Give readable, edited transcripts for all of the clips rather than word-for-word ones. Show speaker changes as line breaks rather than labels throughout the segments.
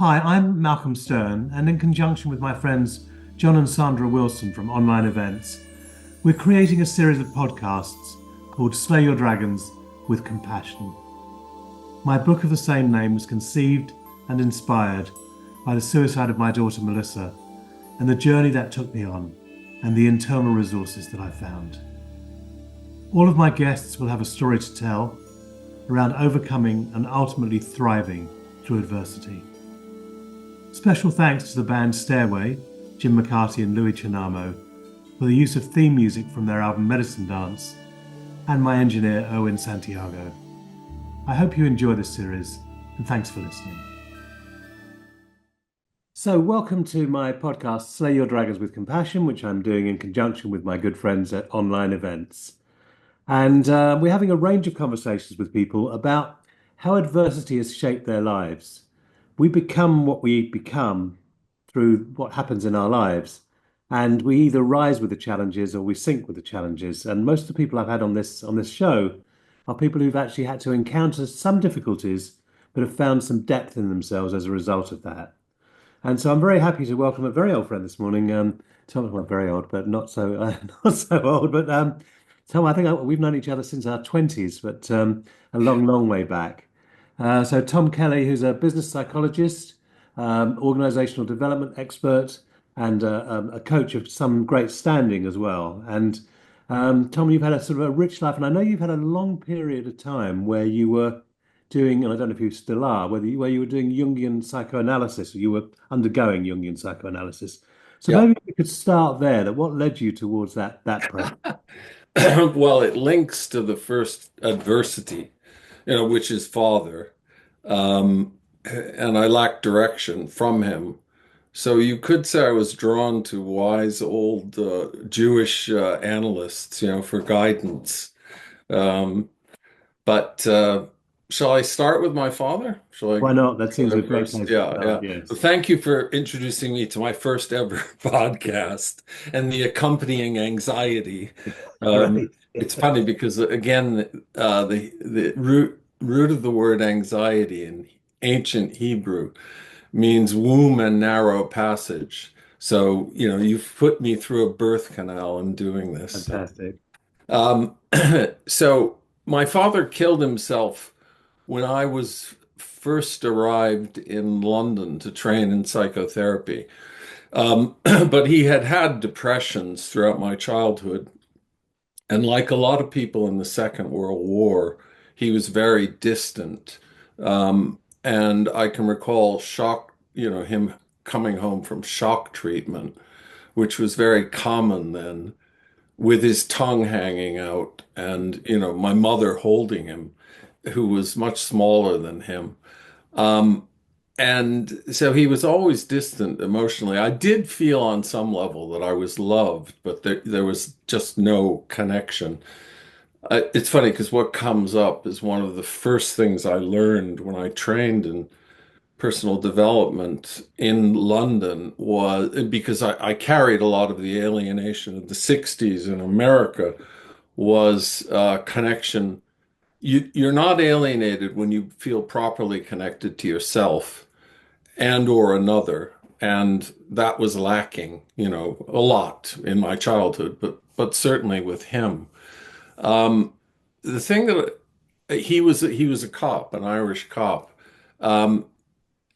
Hi, I'm Malcolm Stern, and in conjunction with my friends John and Sandra Wilson from Online Events, we're creating a series of podcasts called Slay Your Dragons with Compassion. My book of the same name was conceived and inspired by the suicide of my daughter Melissa and the journey that took me on and the internal resources that I found. All of my guests will have a story to tell around overcoming and ultimately thriving through adversity. Special thanks to the band Stairway, Jim McCarty and Louis Chinamo, for the use of theme music from their album Medicine Dance, and my engineer Owen Santiago. I hope you enjoy this series, and thanks for listening. So, welcome to my podcast, Slay Your Dragons with Compassion, which I'm doing in conjunction with my good friends at Online Events. And we're having a range of conversations with people about how adversity has shaped their lives. We become what we become through what happens in our lives. And we either rise with the challenges or we sink with the challenges. And most of the people I've had on this show are people who've actually had to encounter some difficulties, but have found some depth in themselves as a result of that. And so I'm very happy to welcome a very old friend this morning. Tom, well, very old, but not so not so old. But Tom, we've known each other since our 20s, but a long, long way back. So Tom Kelly, who's a business psychologist, organizational development expert, and a coach of some great standing as well. And Tom, you've had a sort of a rich life, and I know you've had a long period of time where you were doing, and I don't know if you still are, where you were doing Jungian psychoanalysis, or you were undergoing Jungian psychoanalysis. So
Yeah.
maybe we could start there. That what led you towards that process?
Well, it links to the first adversity, which is father. And I lacked direction from him. So you could say I was drawn to wise old Jewish analysts, for guidance. Um, but shall I start with my father? Shall I
Why not? That
go
seems a
there
great
first?
place to
Yeah, yeah.
start. Yes.
Well, thank you for introducing me to my first ever podcast and the accompanying anxiety. Um,
Great.
it's funny because again, the root of the word anxiety in ancient Hebrew means womb and narrow passage. So, you've put me through a birth canal in doing this.
Fantastic.
Um, so my father killed himself when I was first arrived in London to train in psychotherapy. But he had had depressions throughout my childhood. And like a lot of people in the Second World War, he was very distant. And I can recall him coming home from shock treatment, which was very common then, with his tongue hanging out, and, my mother holding him, who was much smaller than him. Um, and so he was always distant emotionally. I did feel on some level that I was loved, but there was just no connection. It's funny because what comes up is one of the first things I learned when I trained in personal development in London was because I carried a lot of the alienation of the 60s in America was connection. You're not alienated when you feel properly connected to yourself and or another. And that was lacking, a lot in my childhood, but certainly with him. Um, the thing that he was a cop, an Irish cop. Um,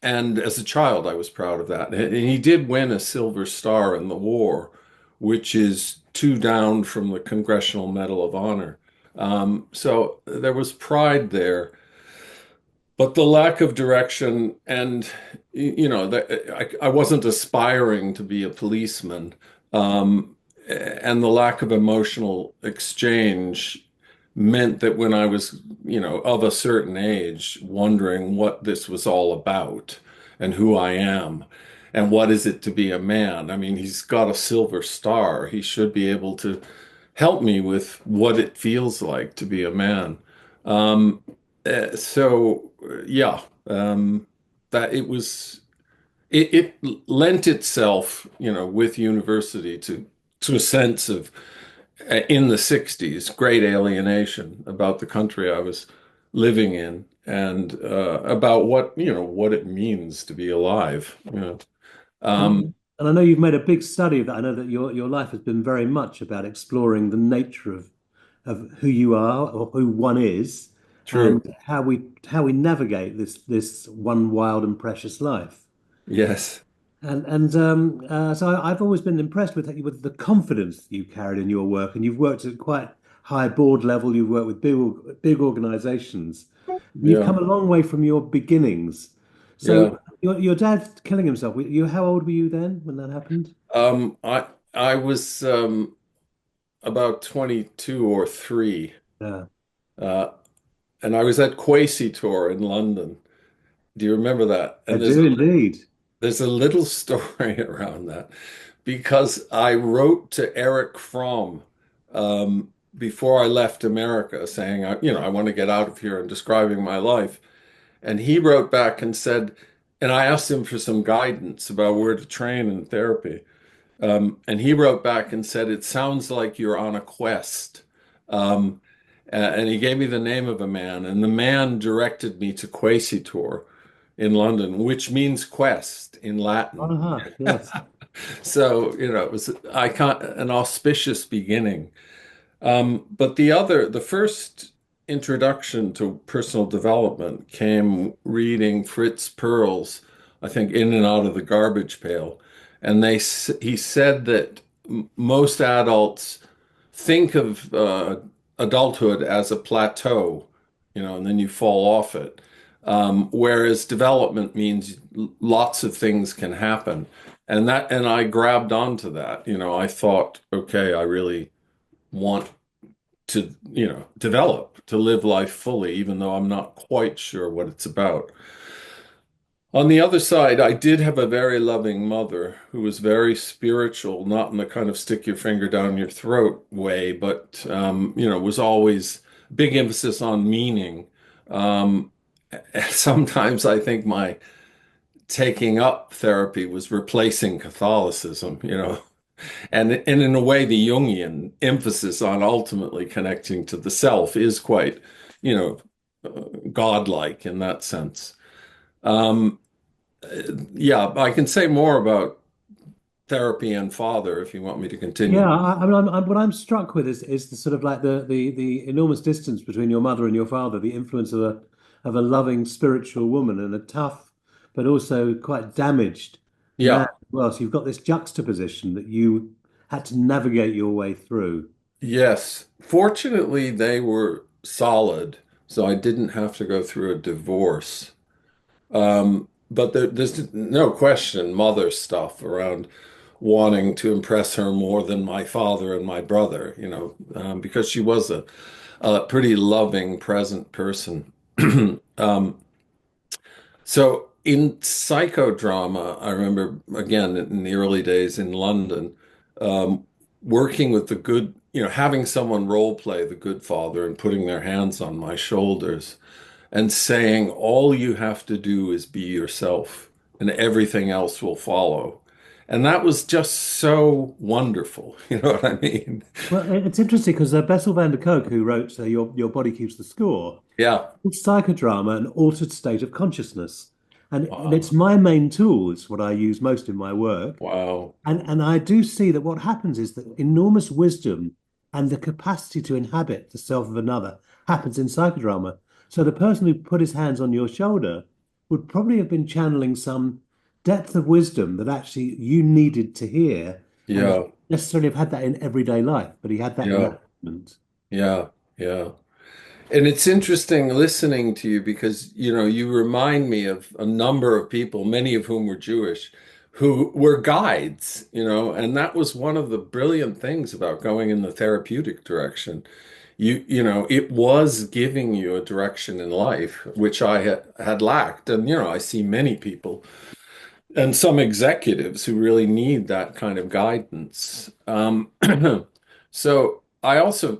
and as a child, I was proud of that. And he did win a Silver Star in the war, which is two down from the Congressional Medal of Honor. So there was pride there. But the lack of direction and, I wasn't aspiring to be a policeman. And the lack of emotional exchange meant that when I was, of a certain age, wondering what this was all about and who I am and what is it to be a man. I mean, he's got a silver star. He should be able to help me with what it feels like to be a man. Um, yeah, that it lent itself, with university to a sense of in the 60s, great alienation about the country I was living in. and about what it means to be alive. Um,
And I know you've made a big study of that. I know that your life has been very much about exploring the nature of who you are or who one is, and
True.
how we navigate this one wild and precious life.
Yes.
So I've always been impressed with the confidence you carried in your work, and you've worked at quite high board level. You've worked with big organizations. You've
Yeah.
come a long way from your beginnings. So
Yeah.
your dad killing himself. How old were you then when that happened?
I was about 22 or 3,
Yeah,
uh, and I was at Quasi in London. Do you remember that?
I
And
do indeed.
there's a little story around that because I wrote to Eric Fromm before I left America saying, I want to get out of here and describing my life. And he wrote back and said, and I asked him for some guidance about where to train in therapy. And he wrote back and said, "It sounds like you're on a quest." Um, and he gave me the name of a man, and the man directed me to Quasitor in London, which means quest in Latin.
Yes.
So, it was an auspicious beginning. But the first introduction to personal development came reading Fritz Perls, I think, In and Out of the Garbage Pail. And he said that most adults think of adulthood as a plateau, and then you fall off it. Whereas development means lots of things can happen. And I grabbed onto that. I thought, okay, I really want to, develop, to live life fully, even though I'm not quite sure what it's about. On the other side, I did have a very loving mother who was very spiritual, not in the kind of stick your finger down your throat way, but, was always big emphasis on meaning. Um, Sometimes I think my taking up therapy was replacing Catholicism, and in a way, the Jungian emphasis on ultimately connecting to the self is quite, you know, godlike in that sense. Um, yeah, I can say more about therapy and father if you want me to
Yeah,
continue.
I mean, what I'm struck with is the sort of like the enormous distance between your mother and your father, the influence of a loving spiritual woman and a tough but also quite damaged man
Yeah,
as well. So you've got this juxtaposition that you had to navigate your way through.
yes. Fortunately, they were solid, so I didn't have to go through a divorce. But there's no question, mother stuff around wanting to impress her more than my father and my brother, because she was a pretty loving, present person. Um, so in psychodrama, I remember again in the early days in London, um, working with having someone role play the good father and putting their hands on my shoulders and saying, all you have to do is be yourself and everything else will follow. And that was just so wonderful. You know what I mean?
Well, it's interesting because Bessel van der Kolk, who wrote Your Body Keeps the Score,
Yeah.
it's psychodrama, an altered state of consciousness. And it's
Wow.
my main tool. It's what I use most in my work.
Wow.
And I do see that what happens is that enormous wisdom and the capacity to inhabit the self of another happens in psychodrama. So the person who put his hands on your shoulder would probably have been channeling some depth of wisdom that actually you needed to hear and
Yeah.
necessarily have had that in everyday life, but he had that in
Yeah.
that moment.
Yeah. Yeah. And it's interesting listening to you because, you remind me of a number of people, many of whom were Jewish, who were guides, and that was one of the brilliant things about going in the therapeutic direction. It was giving you a direction in life, which I had lacked. And, I see many people and some executives who really need that kind of guidance. So I also,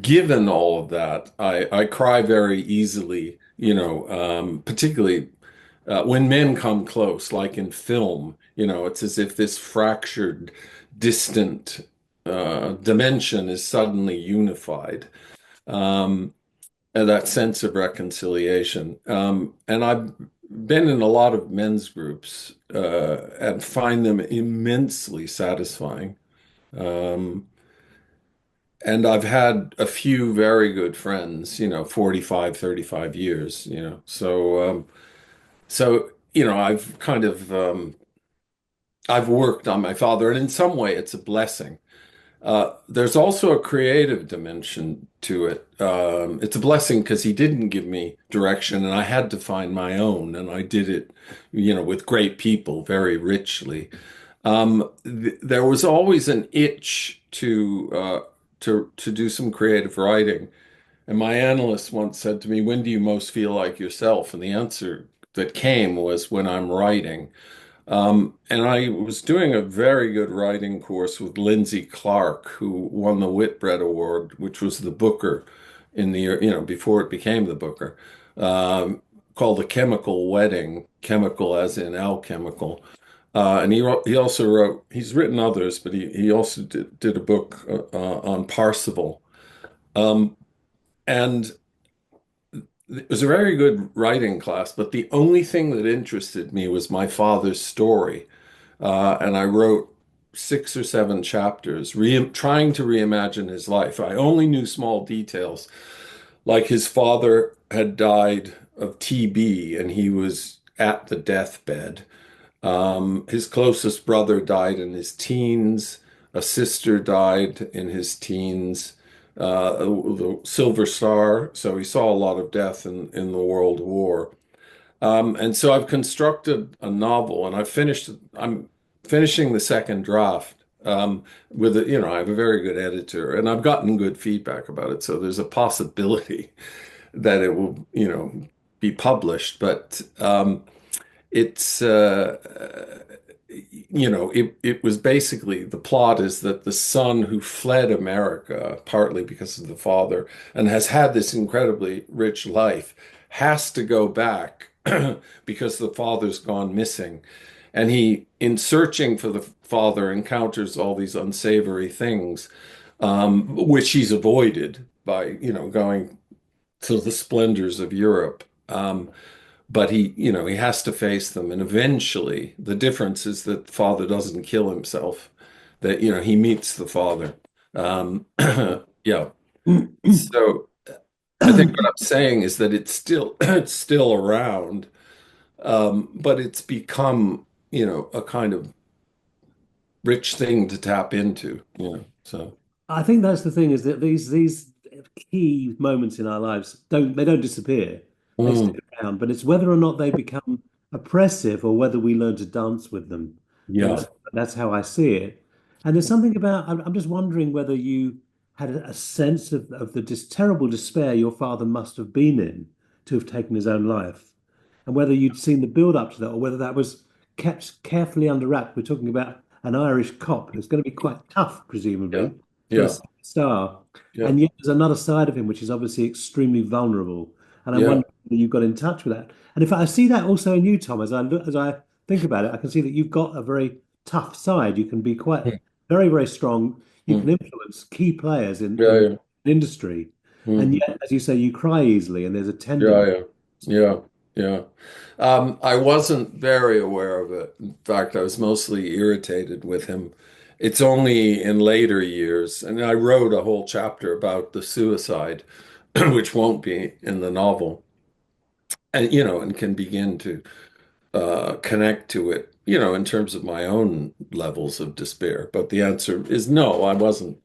given all of that, I cry very easily, particularly when men come close, like in film, it's as if this fractured, distant dimension is suddenly unified. Um, and that sense of reconciliation. And I've been in a lot of men's groups and find them immensely satisfying. Um, and I've had a few very good friends, 45, 35 years, So, I've kind of I've worked on my father, and in some way it's a blessing. There's also a creative dimension to it. It's a blessing because he didn't give me direction, and I had to find my own, and I did it, with great people, very richly. There was always an itch to do some creative writing, and my analyst once said to me, "When do you most feel like yourself?" And the answer that came was when I'm writing. And I was doing a very good writing course with Lindsay Clark, who won the Whitbread Award, which was the Booker in the year, before it became the Booker, called The Chemical Wedding, chemical as in alchemical. And he also wrote, he's written others, but he also did a book on Parsifal. Um, and it was a very good writing class, but the only thing that interested me was my father's story. And I wrote 6 or 7 chapters, trying to reimagine his life. I only knew small details, like his father had died of TB and he was at the deathbed. His closest brother died in his teens. A sister died in his teens. The Silver Star. So he saw a lot of death in the World War. And so I've constructed a novel, and I'm finishing the second draft. With it, I have a very good editor, and I've gotten good feedback about it. So there's a possibility that it will, be published. But it's it was basically, the plot is that the son who fled America partly because of the father and has had this incredibly rich life has to go back because the father's gone missing, and he, in searching for the father, encounters all these unsavory things, which he's avoided by going to the splendors of Europe. But he has to face them. And eventually, the difference is that the father doesn't kill himself, that, he meets the father. Yeah. So I think what I'm saying is that it's still, it's still around, but it's become, a kind of rich thing to tap into, so.
I think that's the thing is that these key moments in our lives don't disappear. They stick
Mm,
around, but it's whether or not they become oppressive or whether we learn to dance with them.
yeah.
That's how I see it. And there's something about I'm just wondering whether you had a sense of the terrible despair your father must have been in to have taken his own life, and whether you'd seen the build up to that or whether that was kept carefully under wraps. We're talking about an Irish cop who's going to be quite tough,
Yeah.
presumably for a
Yeah.
star.
Yeah.
And yet there's another side of him which is obviously extremely vulnerable. And I
Yeah.
wonder whether you got in touch with that. And if I see that also in you, Tom, as I think about it, I can see that you've got a very tough side. You can be quite
Mm,
very, very strong. You can
mm.
influence key players
Yeah.
in
Yeah.
industry. And
Mm.
yet, as you say, you cry easily and there's a
Yeah.
tenderness.
Yeah. Yeah. Yeah. I wasn't very aware of it. In fact, I was mostly irritated with him. It's only in later years, and I wrote a whole chapter about the suicide, which won't be in the novel, and and can begin to connect to it, in terms of my own levels of despair. But the answer is no, I wasn't,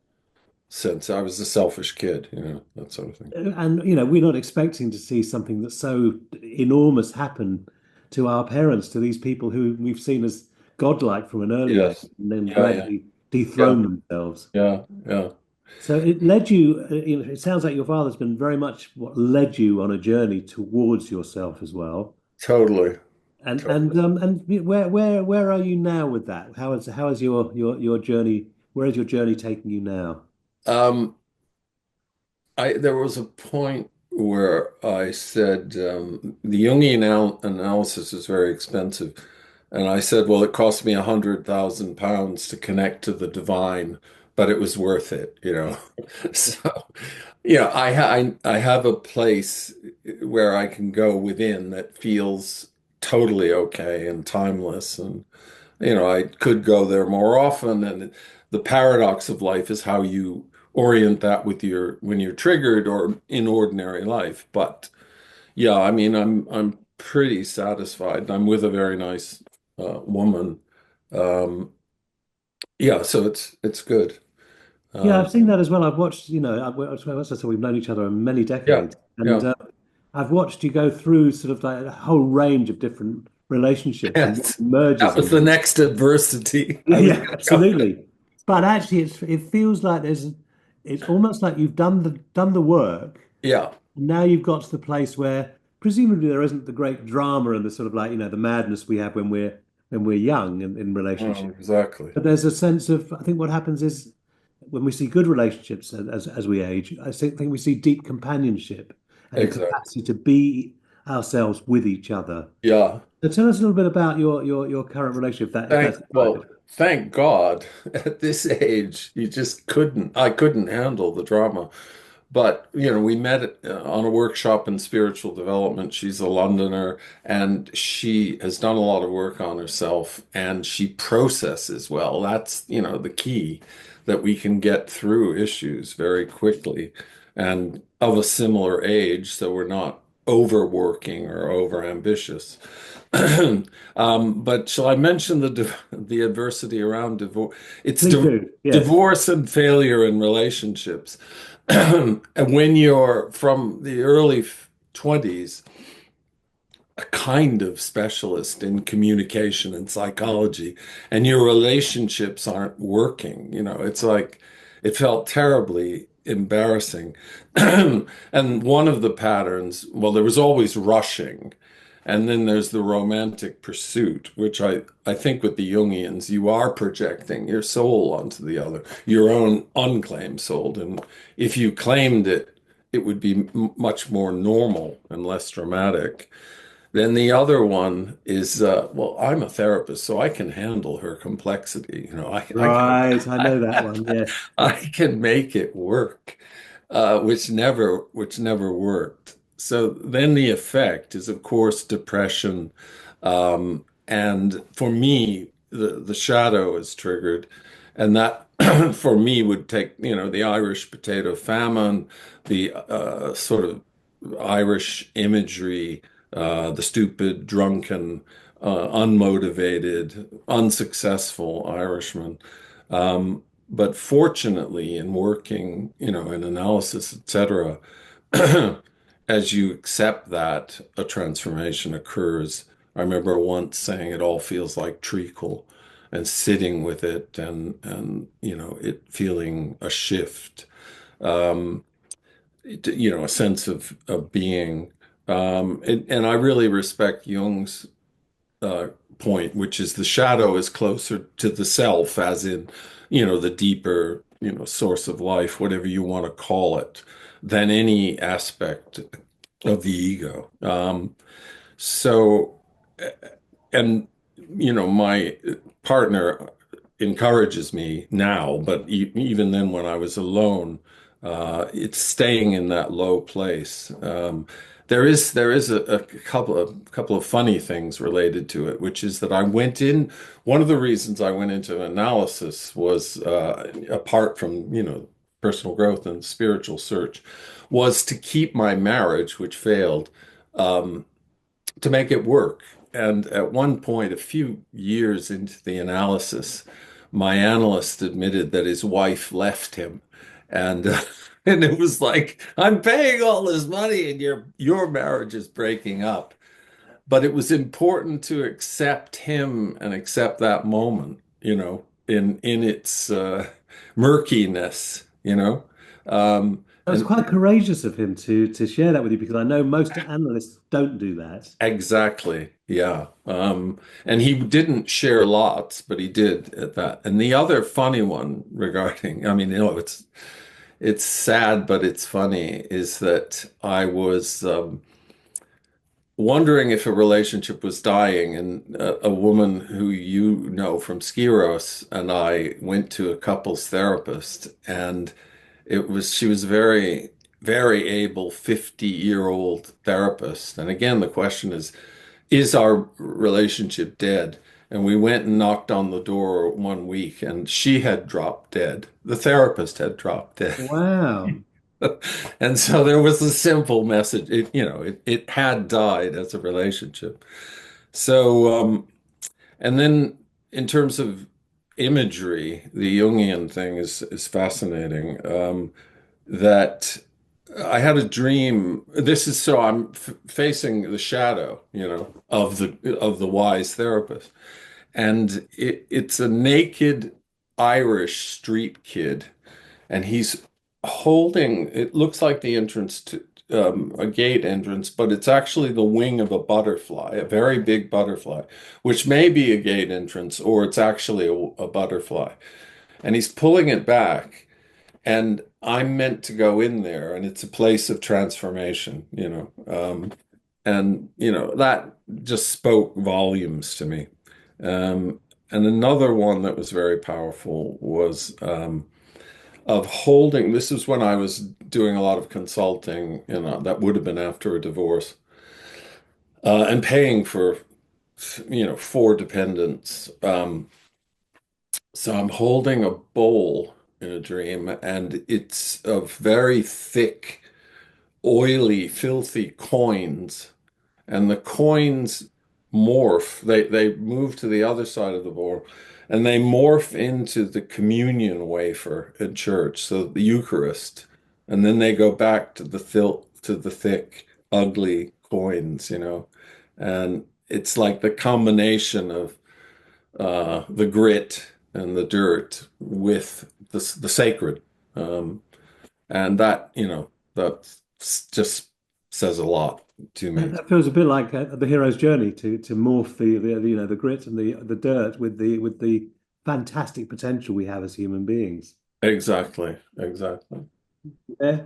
since I was a selfish kid, that sort of thing.
And we're not expecting to see something that's so enormous happen to our parents, to these people who we've seen as godlike from an early age,
Yes.
and then
Yeah. Yeah.
gradually
Yeah.
dethrone themselves.
Yeah. Yeah.
So it led you, it sounds like your father's been very much what led you on a journey towards yourself as well.
Totally. Totally.
And where are you now with that? How is your journey? Where is your journey taking you now?
Um, there was a point where I said, the Jungian analysis is very expensive. And I said, well, it cost me £100,000 to connect to the divine, but it was worth it. So Yeah, I have a place where I can go within that feels totally okay and timeless, and I could go there more often. And the paradox of life is how you orient that with your when you're triggered or in ordinary life. But yeah, I mean, I'm pretty satisfied. I'm with a very nice woman. Um, yeah, so it's good.
Yeah,
Um,
I've seen that as well. I've watched, as I said, we've known each other many
yeah,
decades, and
yeah.
I've watched you go through sort of like a whole range of different relationships and what
Yes. That
emerges
was
in
the
them.
next adversity
Yeah,
I was
yeah,
going to go.
absolutely. But actually, it feels like it's almost like you've done the work.
Yeah.
And now you've got to the place where presumably there isn't the great drama and the sort of like, the madness we have when we're young in
Oh,
relationships.
exactly.
But there's a sense of, I think what happens is when we see good relationships as we age, think we see deep companionship and the
Exactly.
capacity to be ourselves with each other.
Yeah.
So tell us a little bit about your current relationship, if that's
Well,
right.
thank God at this age, I couldn't handle the drama. But, we met on a workshop in spiritual development. She's a Londoner and she has done a lot of work on herself and she processes well. That's, the key that we can get through issues very quickly and of a similar age, so we're not overworking or over ambitious. But shall I mention the adversity around divorce? It's
Please do. Yes.
divorce and failure in relationships. And when you're from the early 20s, a kind of specialist in communication and psychology, and your relationships aren't working, it's like it felt terribly embarrassing. And one of the patterns, well, there was always rushing. And then there's the romantic pursuit, which I think with the Jungians, you are projecting your soul onto the other, your own unclaimed soul. And if you claimed it, it would be much more normal and less dramatic. Then the other one is, well, I'm a therapist, so I can handle her complexity.
Right. I
I,
know that one. Yes.
I can make it work, which never worked. So then the effect is, of course, depression. And for me, the shadow is triggered. And that for me would take, the Irish potato famine, the sort of Irish imagery, the stupid, drunken, unmotivated, unsuccessful Irishman. But fortunately, in working, in analysis, etc., as you accept that, a transformation occurs. I remember once saying it all feels like treacle and sitting with it and it feeling a shift. Um, a sense of being. And I really respect Jung's uh, point, which is the shadow is closer to the self, as in, the deeper, source of life, whatever you want to call it, than any aspect of the ego. So, and my partner encourages me now, but even then, when I was alone, it's staying in that low place. There is a couple of funny things related to it, which is that I went in. One of the reasons I went into analysis was apart from personal growth and spiritual search, was to keep my marriage, which failed. Um, to make it work. And at one point, a few years into the analysis, my analyst admitted that his wife left him. And and it was like, I'm paying all this money and your marriage is breaking up. But it was important to accept him and accept that moment, in its murkiness,
That was
and
quite courageous of him to share that with you because I know most analysts don't do that.
exactly. Yeah. And he didn't share lots, but he did at that. And the other funny one regarding, I mean, it's sad, but it's funny, is that I was wondering if a relationship was dying, and a woman who from Skiros and I went to a couples therapist, and she was very very able 50-year-old therapist. And again, the question is our relationship dead? And we went and knocked on the door one week, and she had dropped dead. The therapist had dropped dead.
Wow.
And so there was a simple message. It had died as a relationship. So, and then in terms of imagery, the Jungian thing is fascinating. That I had a dream. This is so I'm f facing the shadow, of the wise therapist, and it's a naked Irish street kid, and he's holding. It looks like the entrance to a gate entrance, but it's actually the wing of a butterfly, a very big butterfly, which may be a gate entrance or it's actually a butterfly, and he's pulling it back. And I'm meant to go in there, and it's a place of transformation, that just spoke volumes to me. Um, and another one that was very powerful was of holding. This is when I was doing a lot of consulting, that would have been after a divorce, and paying for dependents. So I'm holding a bowl in a dream, and it's of very thick, oily, filthy coins, and the coins morph. They move to the other side of the bowl, and they morph into the communion wafer in church, so the Eucharist, and then they go back to the thick, ugly coins, and it's like the combination of the grit and the dirt with the sacred. Um, and that just says a lot to me.
That feels a bit like the hero's journey to morph the grit and the dirt with the fantastic potential we have as human beings.
Exactly, exactly.
Yeah.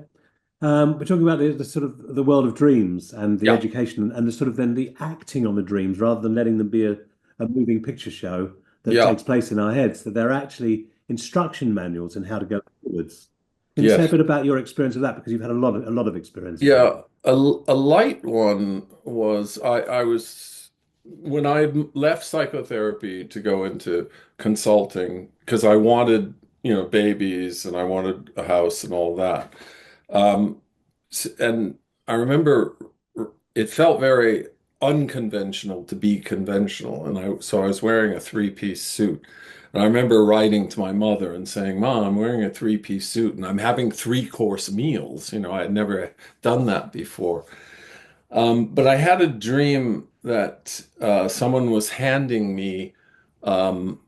We're talking about the sort of the world of dreams and the
Yeah,
education and the sort of then the acting on the dreams rather than letting them be a moving picture show that
yeah,
takes place in our heads, that they're actually instruction manuals in how to go forwards. Can you say a
yes.
bit about your experience of that? Because you've had a lot of experience of that.
Yeah, a light one was I was when I left psychotherapy to go into consulting because I wanted, babies and I wanted a house and all that. Um, and I remember it felt very unconventional to be conventional, and I was wearing a three-piece suit. And I remember writing to my mother and saying, "Mom, I'm wearing a three-piece suit and I'm having three-course meals." I had never done that before. But I had a dream that someone was handing me um,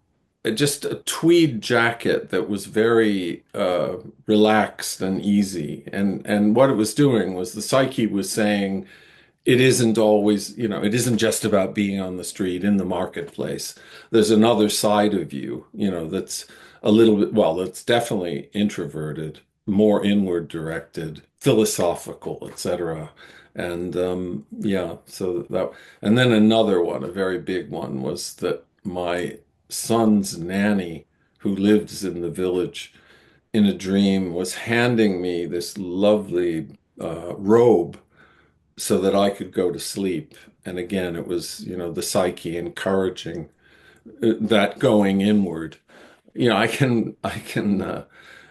just a tweed jacket that was very relaxed and easy. And what it was doing was the psyche was saying, it isn't always, it isn't just about being on the street in the marketplace. There's another side of you, that's a little bit, well, that's definitely introverted, more inward directed, philosophical, etc. And yeah, and then another one, a very big one, was that my son's nanny, who lives in the village, in a dream, was handing me this lovely robe so that I could go to sleep. And again, it was, the psyche encouraging that going inward. I can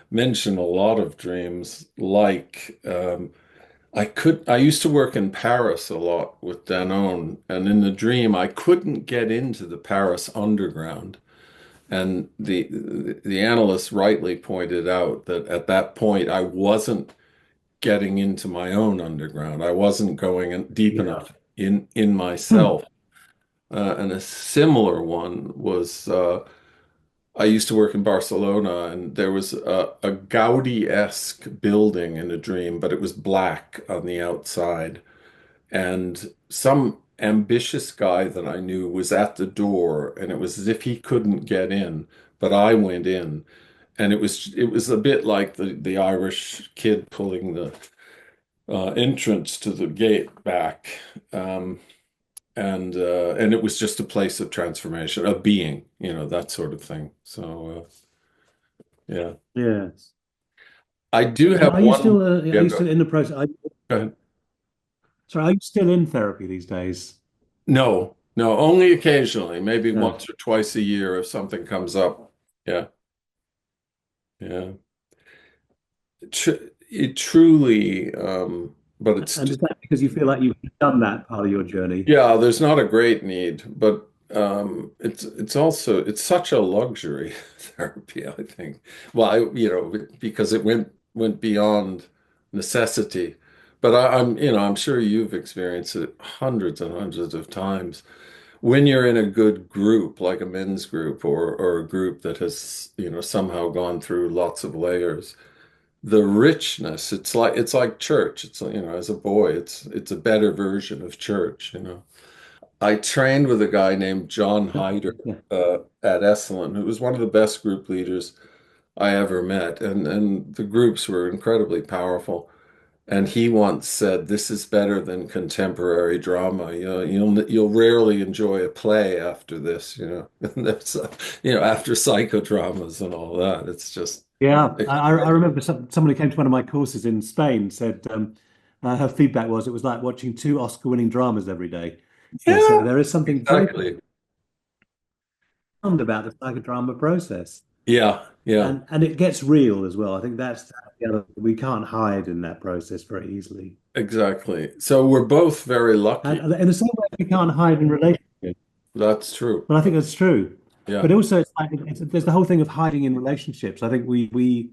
mention a lot of dreams. Like I used to work in Paris a lot with Danone, and in the dream, I couldn't get into the Paris underground. And the analyst rightly pointed out that at that point, I wasn't getting into my own underground. I wasn't going deep
Yeah.
enough in
Hmm.
myself. And a similar one was I used to work in Barcelona, and there was a Gaudi-esque building in a dream, but it was black on the outside. And some ambitious guy that I knew was at the door, and it was as if he couldn't get in, but I went in. And it was a bit like the Irish kid pulling the entrance to the gate back. And it was just a place of transformation, of being, that sort of thing. So yeah.
Yes.
I do
So
have one.
are
Yeah,
you
go
still in the process?
go ahead.
Sorry, are you still in therapy these days?
No, no, only occasionally, maybe
No.
once or twice a year if something comes up. Yeah, yeah. Tr it truly, but it's
And is that because you feel like you've done that part of your journey?
yeah, there's not a great need, but it's also it's such a luxury therapy, I think. Well, because it went beyond necessity. But I'm sure you've experienced it hundreds and hundreds of times. When you're in a good group, like a men's group or a group that has, somehow gone through lots of layers, the richness, it's like church. It's like, as a boy, it's a better version of church. I trained with a guy named John Hyder
Yeah.
at Esalen, who was one of the best group leaders I ever met, and the groups were incredibly powerful. And he once said, "This is better than contemporary drama. You'll rarely enjoy a play after this. And that's after psychodramas and all that. It's just
Yeah, I remember somebody came to one of my courses in Spain, said her feedback was it was like watching two Oscar-winning dramas every day. Yeah, so
yeah,
there is something very
exactly.
profound about the psychodrama process,
Yeah, yeah,
and it gets real as well. I think that's the other, we can't hide in that process very easily,
exactly. So we're both very lucky.
and in the same way we can't hide in relationships.
That's true.
Well, I think that's true.
Yeah.
But also, it's like there's the whole thing of hiding in relationships. I think we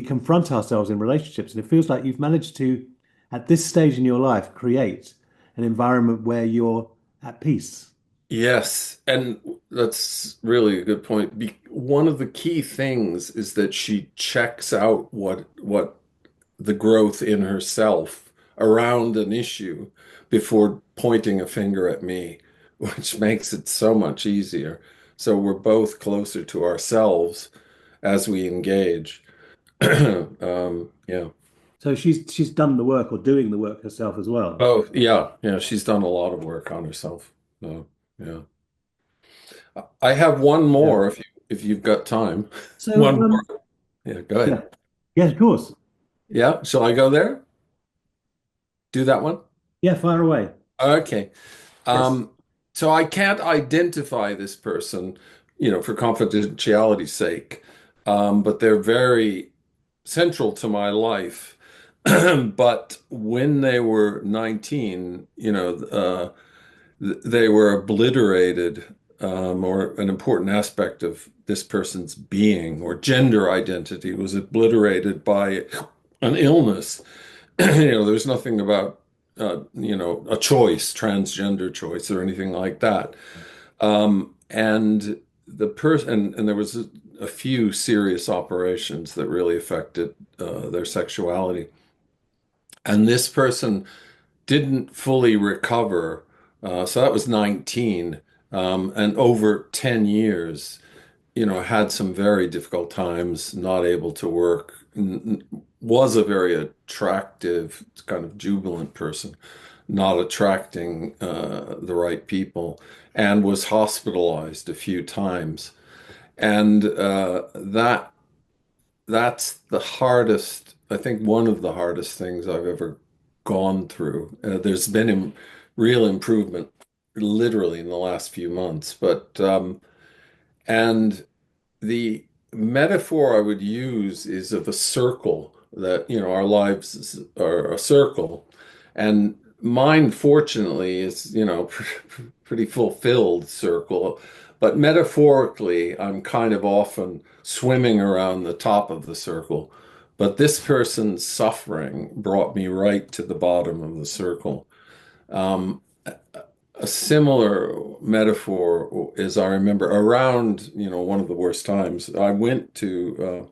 confront ourselves in relationships, and it feels like you've managed to, at this stage in your life, create an environment where you're at peace.
Yes, and that's really a good point. One of the key things is that she checks out what the growth in herself around an issue before pointing a finger at me, which makes it so much easier. So we're both closer to ourselves as we engage. Yeah.
So she's done the work or doing the work herself as well.
Oh, yeah, yeah. She's done a lot of work on herself. So, yeah. I have one
Yeah.
more if you've got time.
So
One more. Yeah, go
yeah,
ahead.
yeah, of course.
Yeah, shall I go there? Do that one?
Yeah, fire away.
Okay.
Yes.
Um, so I can't identify this person, for confidentiality's sake, but they're very central to my life. But when they were 19, they were obliterated, or an important aspect of this person's being or gender identity was obliterated by an illness. There's nothing about, a choice, transgender choice, or anything like that. And the person, and there was a few serious operations that really affected their sexuality. And this person didn't fully recover. So that was 19. And over 10 years, had some very difficult times, not able to work, was a very attractive, kind of jubilant person, not attracting the right people, and was hospitalized a few times. And that's the hardest, I think one of the hardest things I've ever gone through. There's been real improvement literally in the last few months, but and the metaphor I would use is of a circle that, our lives are a circle. And mine, fortunately, is, pretty fulfilled circle. But metaphorically, I'm kind of often swimming around the top of the circle. But this person's suffering brought me right to the bottom of the circle. Um, a similar metaphor is I remember around, one of the worst times, I went to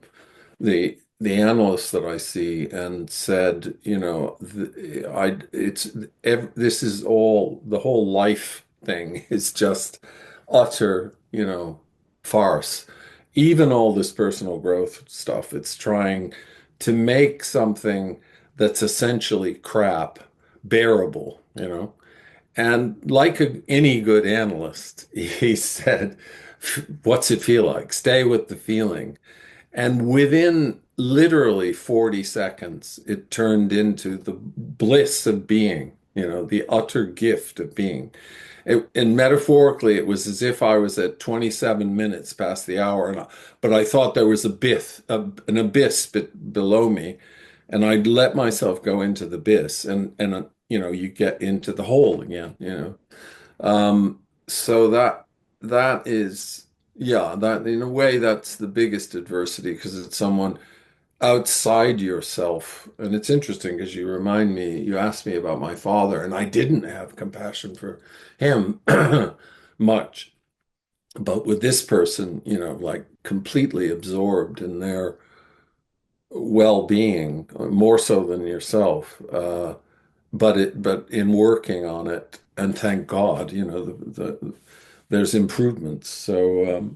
the analyst that I see and said, this is all the whole life thing is just utter, farce. Even all this personal growth stuff, it's trying to make something that's essentially crap bearable. And like any good analyst, he said, "What's it feel like? Stay with the feeling." And within literally 40 seconds, it turned into the bliss of being, the utter gift of being. And metaphorically, it was as if I was at 27 minutes past the hour, but I thought there was an abyss below me, and I'd let myself go into the abyss, and you get into the hole again. So that is, yeah, that in a way that's the biggest adversity because it's someone outside yourself. And it's interesting because you asked me about my father, and I didn't have compassion for him much. But with this person, like completely absorbed in their well-being, more so than yourself. But in working on it, and thank God, there's improvements. So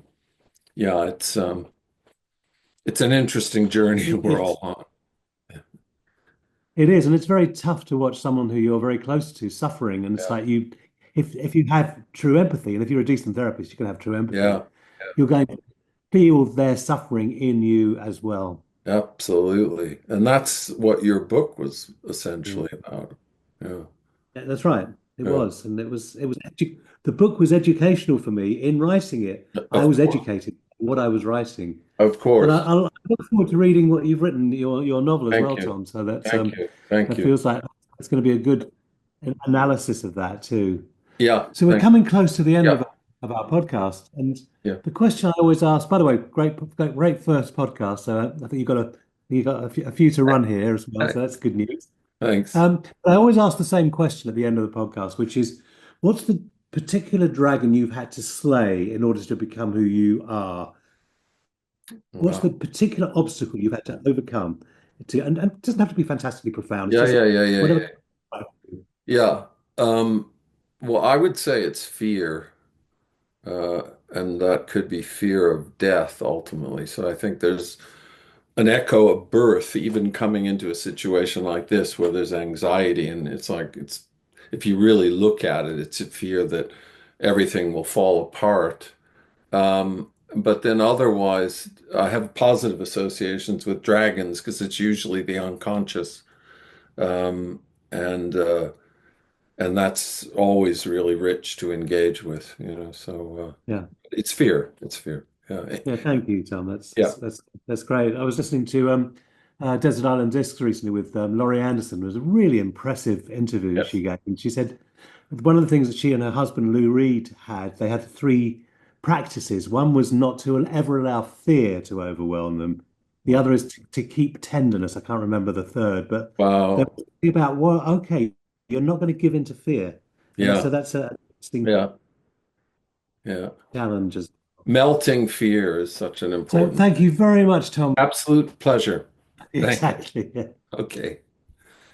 yeah, it's an interesting journey
It,
we're all
it's
on.
it is, and it's very tough to watch someone who you're very close to suffering. And it's
Yeah,
like if you have true empathy, and if you're a decent therapist, you can have true empathy.
yeah,
You're going to feel their suffering in you as well.
absolutely. And that's what your book was
Yeah.
essentially about. Yeah,
Yeah, that's right. It
yeah.
was, and the book was educational for me in writing it. I
Of
was
course,
educated in what I was writing,
of
and
course.
I look forward to reading what you've written, your novel as
Thank
well,
you.
Tom. So
Thank you. Thank
that
you.
feels like it's going to be a good analysis of that too.
Yeah,
So we're
thank
coming close to the end
yeah,
of our podcast, and
yeah.
the question I always ask. By the way, great first podcast. So I think you've got a few to run here as well. So that's good news.
Thanks.
I always ask the same question at the end of the podcast, which is, what's the particular dragon you've had to slay in order to become who you are? What's the
Wow.
particular obstacle you've had to overcome and it doesn't have to be fantastically profound. It's
Yeah,
just
yeah, yeah, yeah,
whatever.
yeah. Yeah. Well, I would say it's fear, and that could be fear of death ultimately. So I think there's an echo of birth, even coming into a situation like this where there's anxiety, and it's like if you really look at it, it's a fear that everything will fall apart. But then otherwise, I have positive associations with dragons because it's usually the unconscious. Um, and and that's always really rich to engage with. So
Yeah.
it's fear. It's fear. Yeah.
Yeah, thank you, Tom.
Yeah.
That's great. I was listening to Desert Island Discs recently with Laurie Anderson. It was a really impressive interview
Yes.
she gave, and she said one of the things that she and her husband Lou Reed had, they had three practices. One was not to ever allow fear to overwhelm them. The other is to keep tenderness. I can't remember the third, but there
Wow.
was about, well, okay, you're not going to give in to fear, and so
Yeah.
that's a interesting
Yeah. Yeah.
challenge.
Melting fear is such an
So
important.
thank you very much, Tom.
Absolute pleasure. Thank you.
Exactly. Yeah.
Okay.